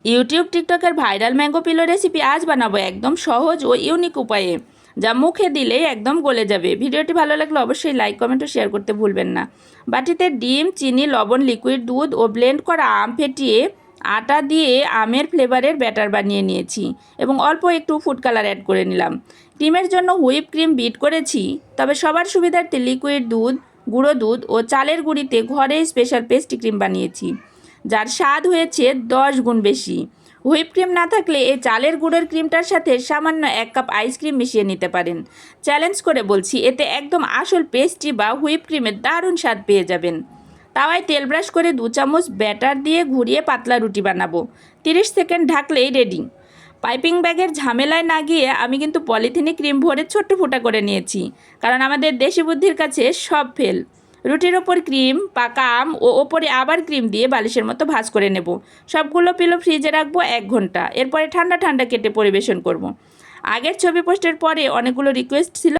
YouTube টিকটকের viral mango pillow recipe আজ বানাবো একদম সহজ ও ইউনিক উপায়ে, যা মুখে দিলেই একদম গলে যাবে। ভিডিওটি ভালো লাগলে অবশ্যই লাইক কমেন্ট ও শেয়ার করতে ভুলবেন না। বাটিতে ডিম, চিনি, লবণ, লিকুইড দুধ ও ব্লেন্ড করা আম ফেটিয়ে আটা দিয়ে আমের ফ্লেভারের ব্যাটার বানিয়ে নিয়েছি এবং অল্প একটু ফুড কালার অ্যাড করে নিলাম। ক্রিমের জন্য হুইপ ক্রিম বিট করেছি, তবে সবার সুবিধার্থে লিকুইড দুধ, গুঁড়ো দুধ ও চালের গুঁড়িতে ঘরে স্পেশাল পেস্ট্রি ক্রিম বানিয়েছি, যার স্বাদ হয়েছে 10 গুণ বেশি। হুইপ ক্রিম না থাকলে এই চালের গুঁড়োর ক্রিমটার সাথে সামান্য 1 কাপ আইসক্রিম মিশিয়ে নিতে পারেন। চ্যালেঞ্জ করে বলছি, এতে একদম আসল পেস্ট্রি বা হুইপ ক্রিমের দারুণ স্বাদ পেয়ে যাবেন। তাওয়ায় তেল ব্রাশ করে 2 চামচ ব্যাটার দিয়ে ঘুরিয়ে পাতলা রুটি বানাবো। 30 সেকেন্ড ঢাকলেই রেডি। পাইপিং ব্যাগের ঝামেলায় না গিয়ে আমি কিন্তু পলিথিনে ক্রিম ভরে ছোট্ট ফুটা করে নিয়েছি, কারণ আমাদের দেশি বুদ্ধির কাছে সব ফেল। রুটির ওপর ক্রিম, পাকা আম ও ওপরে আবার ক্রিম দিয়ে বালিশের মতো ভাঁজ করে নেব। সবগুলো পিলো ফ্রিজে রাখবো 1 ঘন্টা। এরপরে ঠান্ডা ঠান্ডা কেটে পরিবেশন করব। আগের ছবি পোস্টের পরে অনেকগুলো রিকোয়েস্ট ছিল